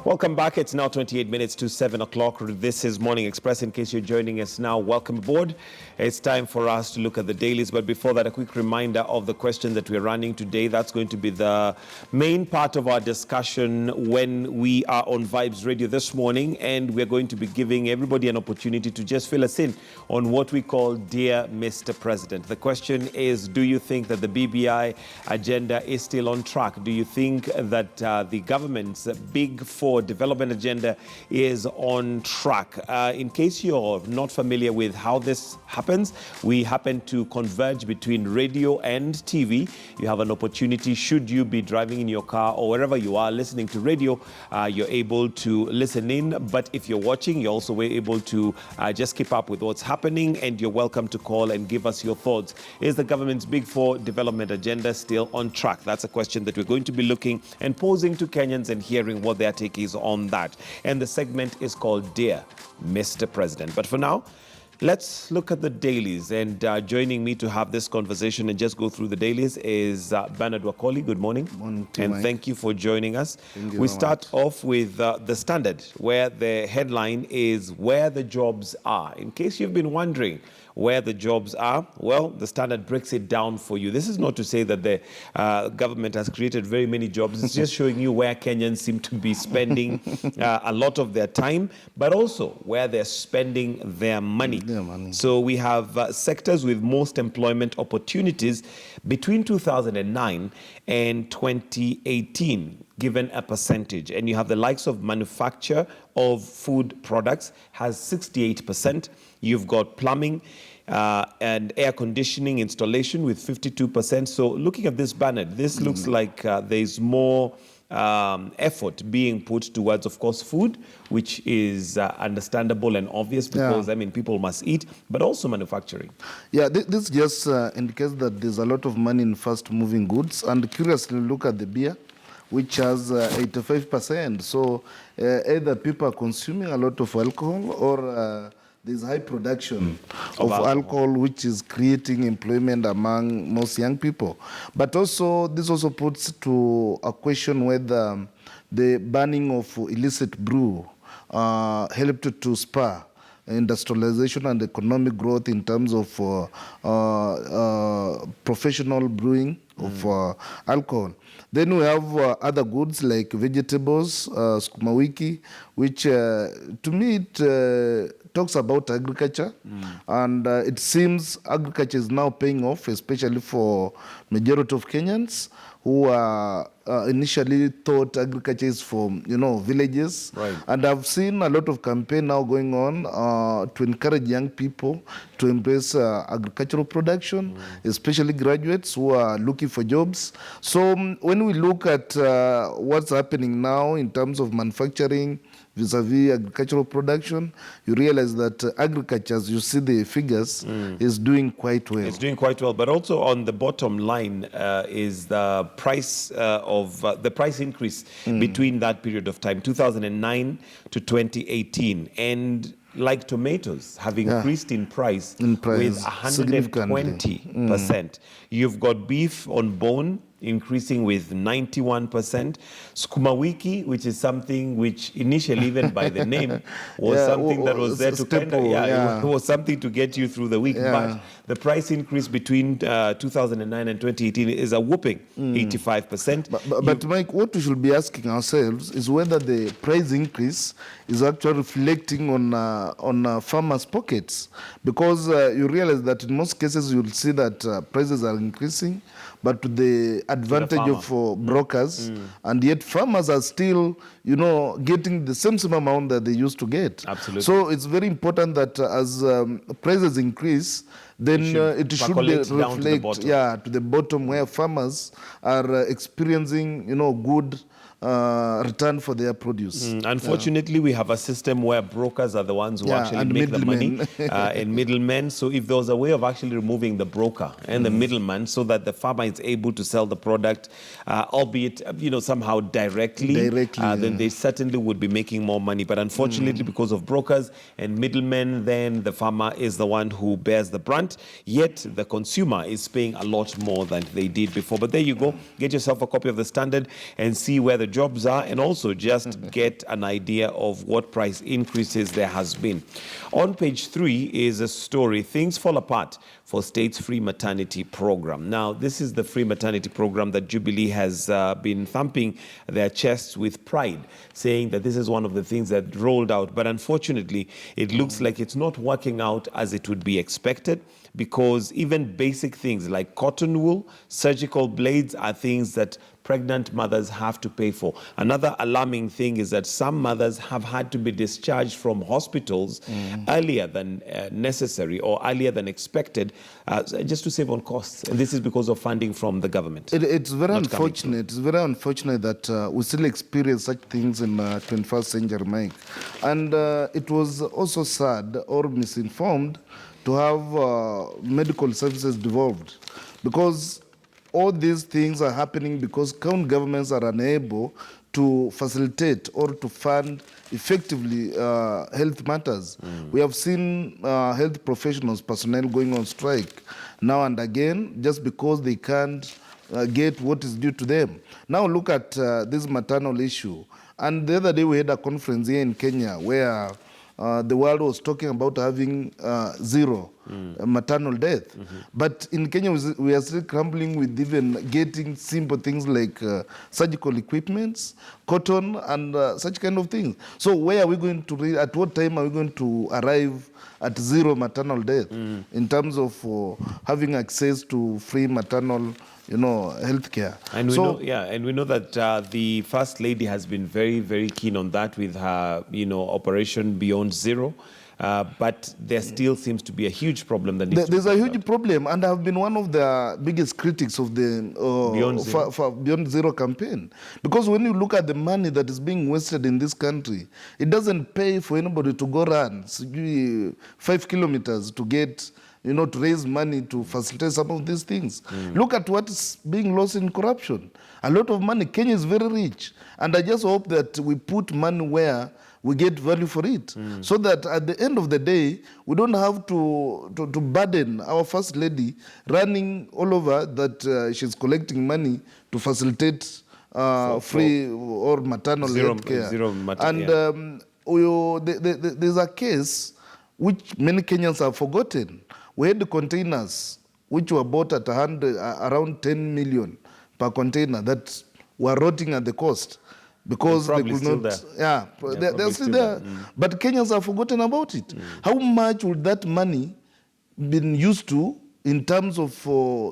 Welcome back. It's now 28 minutes to 7 o'clock. This is Morning Express. In case you're joining us now, welcome aboard. It's time for us to look at the dailies. But before that, a quick reminder of the question that we're running today. That's going to be the main part of our discussion when we are on Vibes Radio this morning. And we're going to be giving everybody an opportunity to just fill us in on what we call Dear Mr. President. The question is, do you think that the BBI agenda is still on track? Do you think that the government's big four development agenda is on track? In case you're not familiar with how this happens, we happen to converge between radio and TV. You have an opportunity, should you be driving in your car or wherever you are listening to radio, you're able to listen in. But if you're watching, you're also able to just keep up with what's happening, and you're welcome to call and give us your thoughts. Is the government's big four development agenda still on track? That's a question that we're going to be looking and posing to Kenyans and hearing what their take is on that. And the segment is called Dear Mr. President. But for now, let's look at the dailies. And joining me to have this conversation and just go through the dailies is Bernard Wakoli. Good morning. Morning to and Mike. Thank you for joining us. Thank you We very start off with the Standard, where the headline is Where the Jobs Are. In case you've been wondering where the jobs are, well, the Standard breaks it down for you. This is not to say that the government has created very many jobs. It's just showing you where Kenyans seem to be spending a lot of their time, but also where they're spending their money. So we have sectors with most employment opportunities between 2009 and 2018, given a percentage. And you have the likes of manufacture of food products has 68%. You've got plumbing and air conditioning installation with 52%. So looking at this banner, this looks like there's more effort being put towards, of course, food, which is understandable and obvious because, I mean, people must eat, but also manufacturing. Yeah, this just indicates that there's a lot of money in fast-moving goods. And curiously, look at the beer, which has 85%. So either people are consuming a lot of alcohol or there's high production of alcohol, which is creating employment among most young people. But also, this also puts to a question whether the banning of illicit brew helped to spur industrialization and economic growth in terms of professional brewing of alcohol. Then we have other goods like vegetables, sukuma wiki, which to me it talks about agriculture, and it seems agriculture is now paying off, especially for majority of Kenyans who initially thought agriculture is for villages. Right. And I've seen a lot of campaign now going on to encourage young people to embrace agricultural production, especially graduates who are looking for jobs. So when we look at what's happening now in terms of manufacturing vis-a-vis agricultural production, you realize that agriculture, as you see the figures, is doing quite well. It's doing quite well, but also on the bottom line is the price the price increase between that period of time, 2009 to 2018, and like tomatoes have increased in price with 120%. You've got beef on bone increasing with 91%. Sukuma wiki, which is something which initially, even by the name, was something that was there to it was something to get you through the week. But the price increase between 2009 and 2018 is a whooping 85%. But Mike, what we should be asking ourselves is whether the price increase is actually reflecting on farmers' pockets, because you realize that in most cases you'll see that prices are increasing, but to the advantage of brokers, and yet farmers are still, getting the same amount that they used to get. Absolutely. So it's very important that as prices increase, then it should reflect to the bottom, where farmers are experiencing, good return for their produce. Unfortunately, we have a system where brokers are the ones who actually make the money, and middlemen. So if there was a way of actually removing the broker and the middleman so that the farmer is able to sell the product, albeit somehow directly, then they certainly would be making more money. But unfortunately, because of brokers and middlemen, then the farmer is the one who bears the brunt. front, yet the consumer is paying a lot more than they did before. But there you go. Get yourself a copy of the Standard and see where the jobs are, and also just get an idea of what price increases there has been. On page 3 is a story, Things Fall Apart for State's Free Maternity Program. Now, this is the free maternity program that Jubilee has been thumping their chests with pride, saying that this is one of the things that rolled out. But unfortunately, it looks like it's not working out as it would be expected, because even basic things like cotton wool, surgical blades are things that pregnant mothers have to pay for. Another alarming thing is that some mothers have had to be discharged from hospitals earlier than necessary or earlier than expected, just to save on costs. And this is because of funding from the government. It's very unfortunate. It's very unfortunate that we still experience such things in 21st century, Mike. And it was also sad or misinformed to have medical services devolved, because all these things are happening because county governments are unable to facilitate or to fund effectively health matters. We have seen health professionals, personnel going on strike now and again just because they can't get what is due to them. Now look at this maternal issue. And the other day we had a conference here in Kenya where the world was talking about having zero maternal death. But in Kenya, we are still crumbling with even getting simple things like surgical equipments, cotton, and such kind of things. So where are we going to, at what time are we going to arrive at zero maternal death in terms of having access to free maternal healthcare? And we know, and we know that the First Lady has been very, very keen on that with her, Operation Beyond Zero. But there still seems to be a huge problem that needs There's a huge problem, and I've been one of the biggest critics of the Beyond Zero campaign. Because when you look at the money that is being wasted in this country, it doesn't pay for anybody to go run 5 kilometers to get to raise money to facilitate some of these things. Look at what is being lost in corruption. A lot of money. Kenya is very rich. And I just hope that we put money where we get value for it. So that at the end of the day, we don't have to burden our First Lady running all over that she's collecting money to facilitate free or maternal health care. There's a case which many Kenyans have forgotten. We had the containers which were bought at around 10 million per container that were rotting at the coast because they could not. They're still there. But Kenyans have forgotten about it. How much would that money been used to in terms of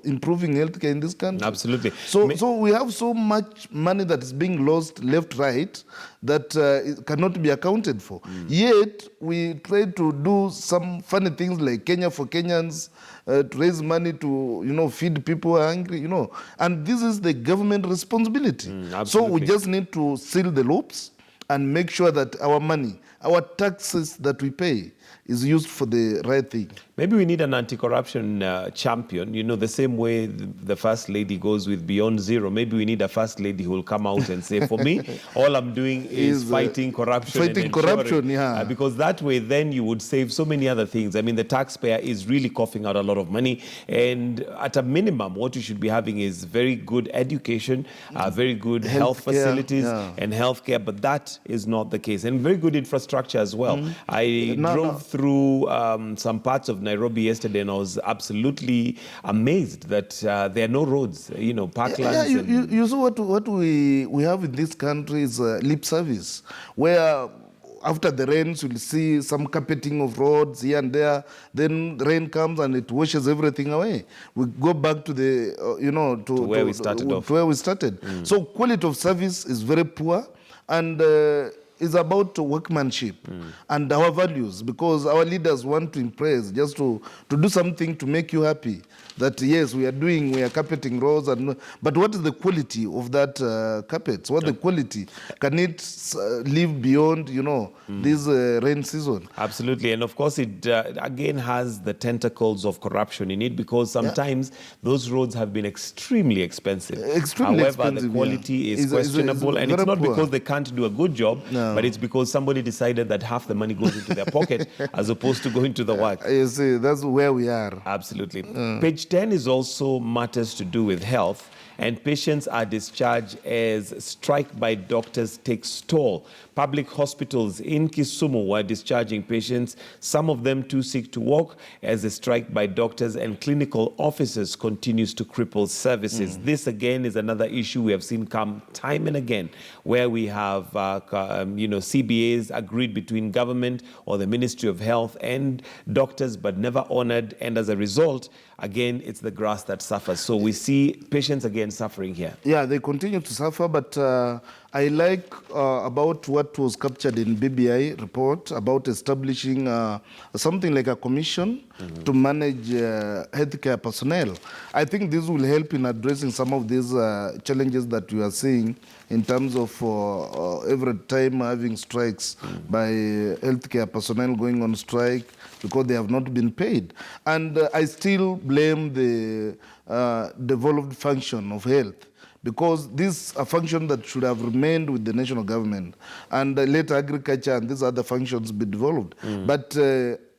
improving healthcare in this country? Absolutely. So we have so much money that is being lost left, right, that it cannot be accounted for. Yet we try to do some funny things like Kenya for Kenyans, to raise money to feed people who are hungry, and this is the government responsibility. So we just need to seal the loops and make sure that our money, our taxes that we pay, is used for the right thing. Maybe we need an anti-corruption champion, the same way the First Lady goes with Beyond Zero. Maybe we need a First Lady who will come out and say, for me, all I'm doing is fighting corruption. Because that way, then you would save so many other things. I mean, the taxpayer is really coughing out a lot of money. And at a minimum, what you should be having is very good education, very good health facilities and healthcare. But that is not the case. And very good infrastructure as well. I drove through some parts of Nairobi yesterday, and I was absolutely amazed that there are no roads, parklands. You saw what we have in this country is lip service, where after the rains you'll see some carpeting of roads here and there. Then rain comes and it washes everything away. We go back to the to where we started. So quality of service is very poor, and is about workmanship and our values, because our leaders want to impress, just to do something to make you happy. That yes, we are carpeting roads, but what is the quality of that carpet? What the quality? Can it live beyond this rain season? Absolutely, and of course it again has the tentacles of corruption in it, because sometimes those roads have been extremely expensive. However, the quality is questionable, and it's not because they can't do a good job. but it's because somebody decided that half the money goes into their pocket as opposed to going to the work. You see, that's where we are. Absolutely. Page 10 is also matters to do with health, and patients are discharged as strike by doctors takes toll. Public hospitals in Kisumu were discharging patients, some of them too sick to walk, as the strike by doctors and clinical officers continues to cripple services. This again is another issue we have seen come time and again, where we have CBAs agreed between government or the Ministry of Health and doctors, but never honored. And as a result, again, it's the grass that suffers. So we see patients again suffering here. Yeah, they continue to suffer, but I like about what was captured in BBI report about establishing something like a commission to manage healthcare personnel. I think this will help in addressing some of these challenges that we are seeing in terms of every time having strikes by healthcare personnel going on strike because they have not been paid. And I still blame the devolved function of health, because this is a function that should have remained with the national government, and let agriculture and these other functions be developed. But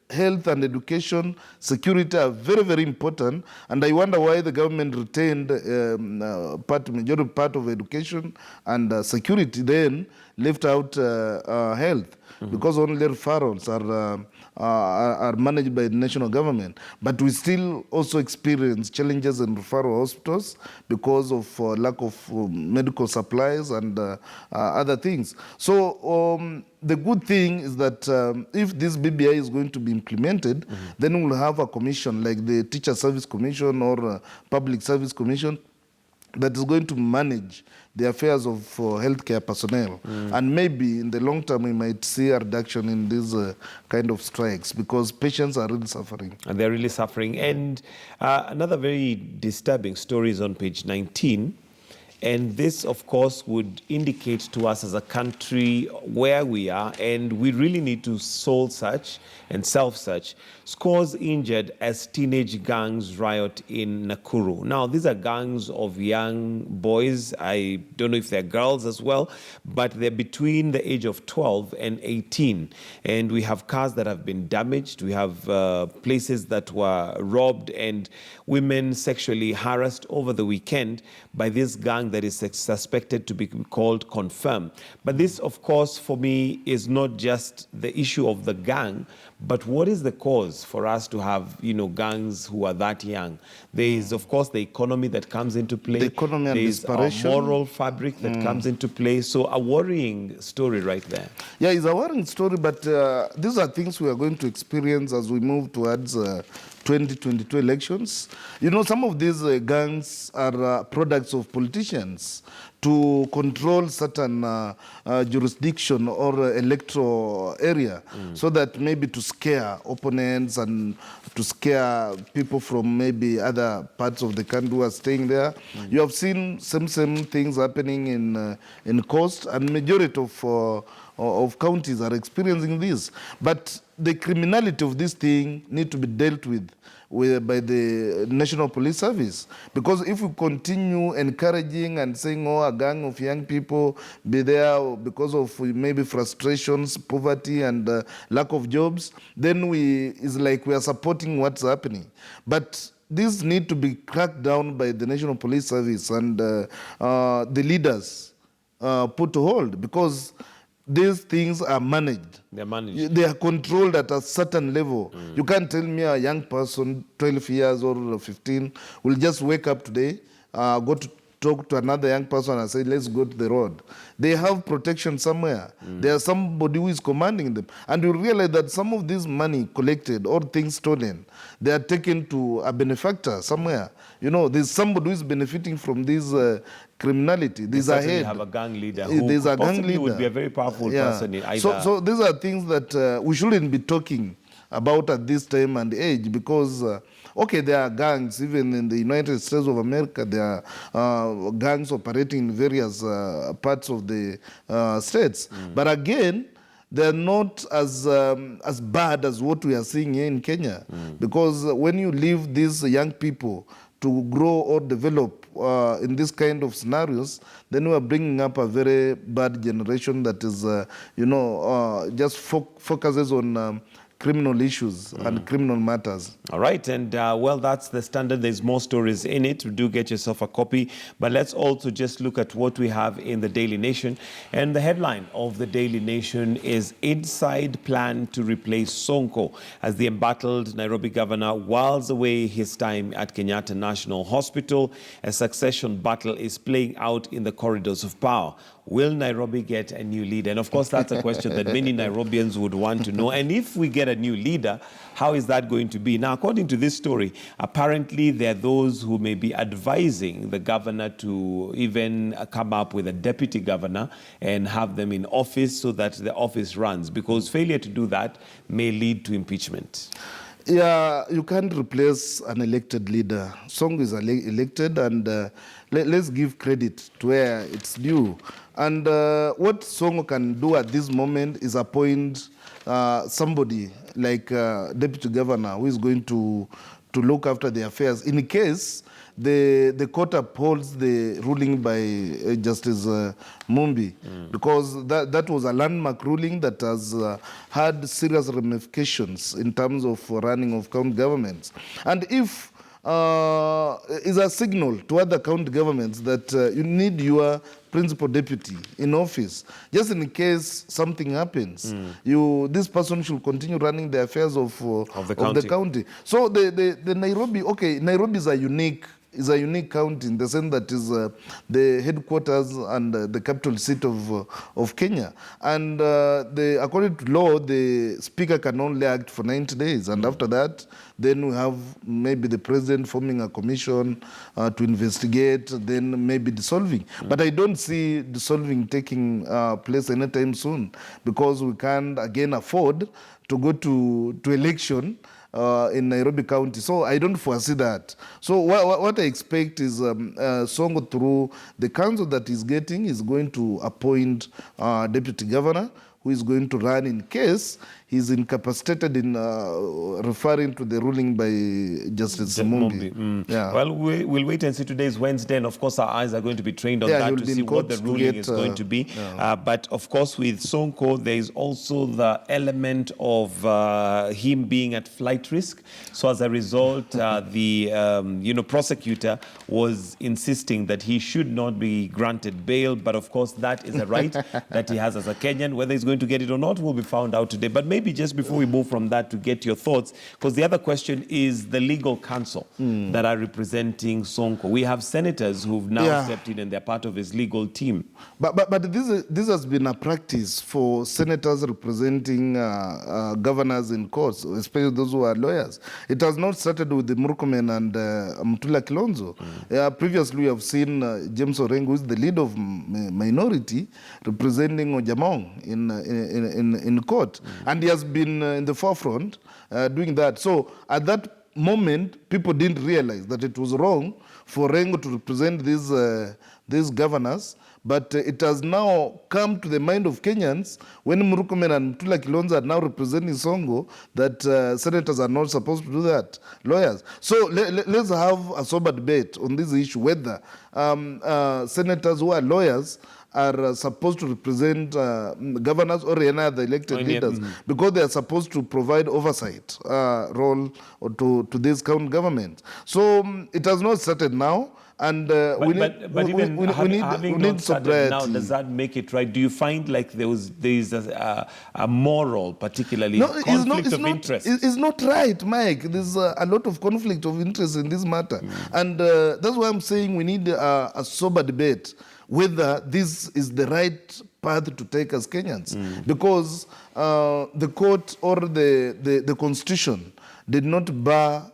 health and education, security are very, very important, and I wonder why the government retained majority part of education and security, then left out health, because only referrals are managed by the national government. But we still also experience challenges in referral hospitals because of lack of medical supplies and other things. So the good thing is that if this BBI is going to be implemented, then we'll have a commission like the Teacher Service Commission or Public Service Commission that is going to manage the affairs of healthcare personnel. And maybe in the long term, we might see a reduction in these kind of strikes, because patients are really suffering. And they're really suffering. And another very disturbing story is on page 19. And this, of course, would indicate to us as a country where we are, and we really need to soul search and self-search. Scores injured as teenage gangs riot in Nakuru. Now, these are gangs of young boys. I don't know if they're girls as well, but they're between the age of 12 and 18. And we have cars that have been damaged. We have places that were robbed and women sexually harassed over the weekend by this gang that is suspected to be called Confirm. But this, of course, for me, is not just the issue of the gang, but what is the cause for us to have, gangs who are that young? There is, of course, the economy that comes into play. The economy and desperation. Our moral fabric that comes into play. So a worrying story right there. Yeah, it's a worrying story, but these are things we are going to experience as we move towards 2022 elections. Some of these gangs are products of politicians to control certain jurisdiction or electoral area, so that maybe to scare opponents and to scare people from maybe other parts of the country who are staying there. You have seen same things happening in coast, and majority of counties are experiencing this. But the criminality of this thing need to be dealt with by the National Police Service. Because if we continue encouraging and saying, a gang of young people be there because of maybe frustrations, poverty, and lack of jobs, then it's like we are supporting what's happening. But this need to be cracked down by the National Police Service and the leaders put to hold, because these things are managed. They're managed. They are controlled at a certain level. You can't tell me a young person, 12 years or 15, will just wake up today, go to talk to another young person and say, let's go to the road. They have protection somewhere. There's somebody who is commanding them. And you realize that some of this money collected or things stolen, they are taken to a benefactor somewhere. There's somebody who is benefiting from this criminality. There's a head. Have a gang leader who possibly would be a very powerful person in either. So these are things that we shouldn't be talking about at this time and age, because there are gangs even in the United States of America. There are gangs operating in various parts of the states, but again, they're not as bad as what we are seeing here in Kenya, because when you leave these young people to grow or develop in this kind of scenarios, then we are bringing up a very bad generation that is, just focuses on criminal issues and criminal matters. All right, and well, that's the standard. There's more stories in it. Do get yourself a copy. But let's also just look at what we have in the Daily Nation. And the headline of the Daily Nation is Inside Plan to Replace Sonko, as the embattled Nairobi governor whiles away his time at Kenyatta National Hospital. A succession battle is playing out in the corridors of power. Will Nairobi get a new leader? And of course, that's a question that many Nairobians would want to know. And if we get a new leader, how is that going to be? Now, according to this story, apparently there are those who may be advising the governor to even come up with a deputy governor and have them in office so that the office runs, because failure to do that may lead to impeachment. Yeah, you can't replace an elected leader. Sonko is elected, and let's give credit to where it's due. And what Sonko can do at this moment is appoint somebody like deputy governor who is going to look after the affairs in case the court upholds the ruling by Justice Mumbi, because that was a landmark ruling that has had serious ramifications in terms of running of county governments. And if is a signal to other county governments that you need your principal deputy in office, just in case something happens. This person should continue running the affairs of the county. So the Nairobi, Nairobi is a unique county in the sense that is the headquarters and the capital seat of Kenya. And according to law, the speaker can only act for 90 days. And after that, then we have maybe the president forming a commission to investigate, then maybe dissolving. But I don't see dissolving taking place anytime soon, because we can't again afford to go to election in Nairobi County. So I don't foresee that. So what I expect is Sonko, through the council that he's getting, is going to appoint deputy governor who is going to run in case he's incapacitated in referring to the ruling by Justice Mumbi. Yeah. Well, we'll wait and see. Today is Wednesday, and of course our eyes are going to be trained on that to see what the ruling is going to be. But of course with Sonko, there is also the element of him being at flight risk. So as a result, the prosecutor was insisting that he should not be granted bail. But of course that is a right that he has as a Kenyan. Whether he's going to get it or not will be found out today. But maybe just before we move from that, to get your thoughts, because the other question is the legal counsel that are representing Sonko. We have senators who've now stepped in and they're part of his legal team. But this has been a practice for senators representing governors in courts, especially those who are lawyers. It has not started with the Murkomen and Mutula Kilonzo. Previously, we have seen James Orengo, who is the lead of minority, representing Ojamong in court. And he has been in the forefront doing that. So at that moment, people didn't realize that it was wrong for Rengo to represent these governors. But it has now come to the mind of Kenyans when Murkomen and Mutula Kilonzo are now representing Sonko that senators are not supposed to do that, lawyers. So let's have a sober debate on this issue, whether senators who are lawyers are supposed to represent governors or any other elected leaders, because they are supposed to provide oversight role to this county government. So it has not started now. And we need sobriety. Now, does that make it right? Do you find like there is a moral, particularly conflict of interest? It's not right, Mike. There's a lot of conflict of interest in this matter. And that's why I'm saying we need a sober debate whether this is the right path to take as Kenyans. Because the court or the constitution did not bar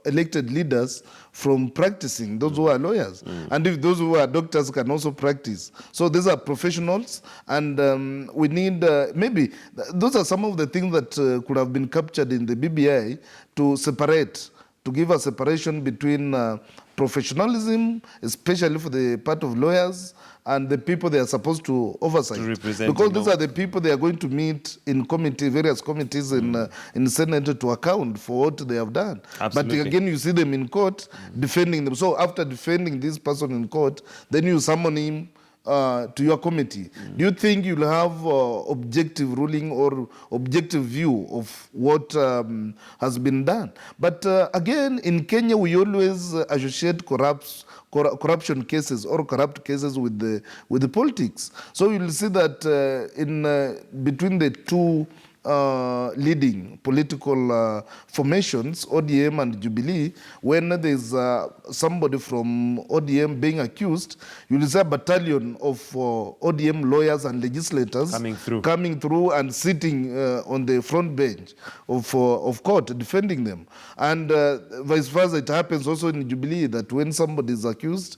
elected leaders from practicing, those who are lawyers. And if those who are doctors can also practice. So these are professionals, and we need, maybe, those are some of the things that could have been captured in the BBI to separate to give a separation between professionalism, especially for the part of lawyers, and the people they are supposed to oversight. To represent, because these are the people they are going to meet in committee, various committees in the Senate to account for what they have done. Absolutely. But again, you see them in court defending them. So after defending this person in court, then you summon him to your committee. Do you think you'll have objective ruling or objective view of what has been done? But again, in Kenya, we always associate corruption cases or corrupt cases with the politics. So you'll see that between the two leading political formations, ODM and Jubilee, when there's somebody from ODM being accused, you'll see a battalion of ODM lawyers and legislators coming through and sitting on the front bench of court defending them. And vice versa, it happens also in Jubilee that when somebody is accused,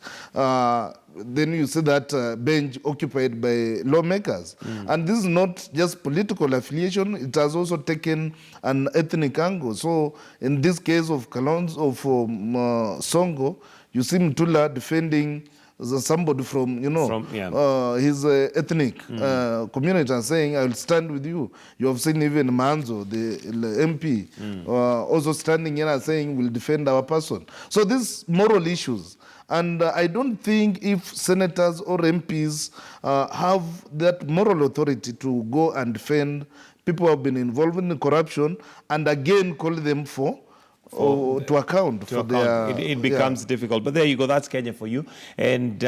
then you see that bench occupied by lawmakers. And this is not just political affiliation, it has also taken an ethnic angle. So in this case of Sonko, you see Mtula defending somebody from, his ethnic community and saying, I will stand with you. You have seen even Manzo, the MP, also standing here and saying, we'll defend our person. So these moral issues. And I don't think if senators or MPs have that moral authority to go and defend people who have been involved in corruption and again call them to account for their... It becomes difficult. But there you go. That's Kenya for you. And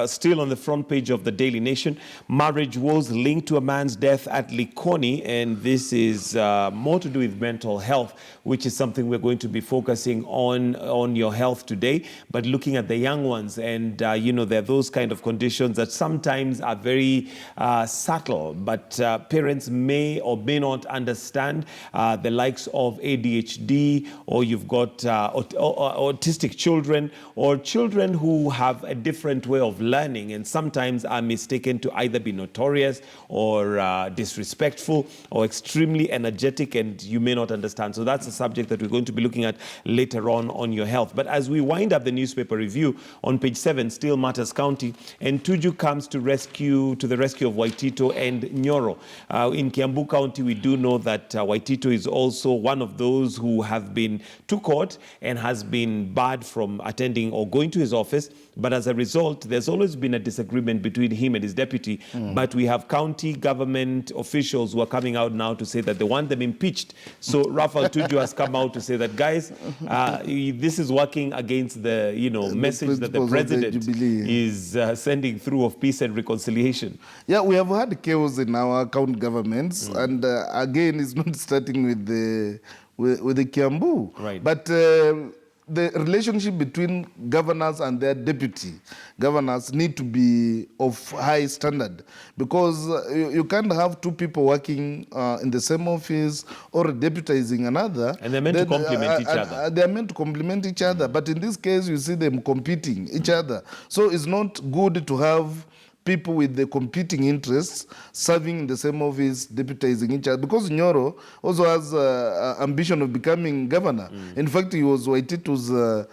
still on the front page of the Daily Nation, marriage woes linked to a man's death at Likoni. And this is more to do with mental health, which is something we're going to be focusing on your health today. But looking at the young ones, and there are those kind of conditions that sometimes are very subtle, but parents may or may not understand, the likes of ADHD, or you've got autistic children, or children who have a different way of learning and sometimes are mistaken to either be notorious or disrespectful or extremely energetic, and you may not understand. So that's a subject that we're going to be looking at later on your health. But as we wind up the newspaper review, on page 7, still matters county, and Tuju comes to the rescue of Waitito and Nyoro. In Kiambu County, we do know that Waitito is also one of those who have been to court and has been barred from attending or going to his office. But as a result, there's always been a disagreement between him and his deputy. But we have county government officials who are coming out now to say that they want them impeached. So Raphael Tuju has come out to say that, guys, this is working against the message that the president is sending through of peace and reconciliation. Yeah, we have had chaos in our county governments, and again, it's not starting with the Kiambu. Right. But the relationship between governors and their deputy governors need to be of high standard, because you can't have two people working in the same office or deputizing another. And they're meant to complement each other. They're meant to complement each other. But in this case, you see them competing each other. So it's not good to have people with the competing interests serving in the same office, deputizing each other. Because Nyoro also has ambition of becoming governor. In fact, he was Waitito's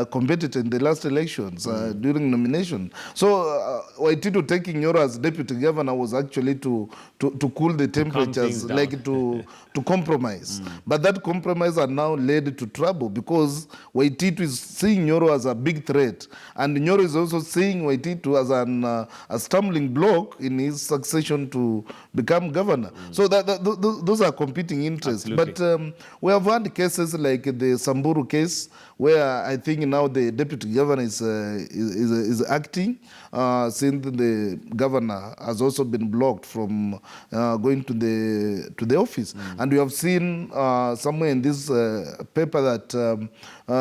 competitor in the last elections during nomination. So Waitito taking Nyoro as deputy governor was actually to cool the temperatures, like to compromise. But that compromise has now led to trouble, because Waitito is seeing Nyoro as a big threat. And Nyoro is also seeing Waitito as a stumbling block in his succession to become governor. So those are competing interests. Absolutely. But we have had cases like the Samburu case, where I think now the deputy governor is acting, since the governor has also been blocked from going to the office. And we have seen somewhere in this paper that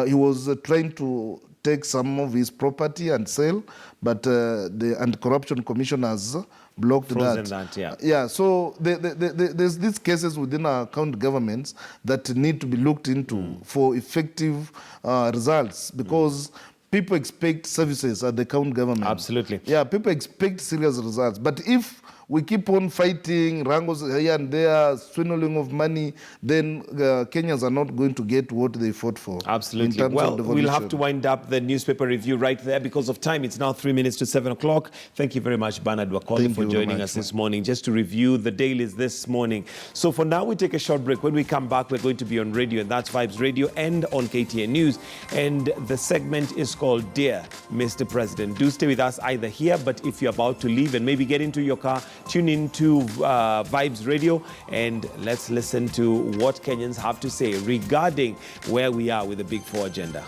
he was trying to take some of his property and sell, but the Anti-Corruption Commission has blocked that. Yeah, so there's these cases within our county governments that need to be looked into for effective results, because people expect services at the county government. Absolutely. Yeah, people expect serious results. But if we keep on fighting, wrangles here and there, swindling of money, then Kenyans are not going to get what they fought for. Absolutely. In terms Well, of devolution. we'll have to wind up the newspaper review right there because of time. It's now 3 minutes to 7 o'clock. Thank you very much, Bernard Wakoli, for joining us this morning, just to review the dailies this morning. So for now, we take a short break. When we come back, we're going to be on radio, and that's Vibes Radio and on KTN News. And the segment is called Dear Mr. President. Do stay with us either here, but if you're about to leave and maybe get into your car, tune in to Vibes Radio, and let's listen to what Kenyans have to say regarding where we are with the Big Four agenda.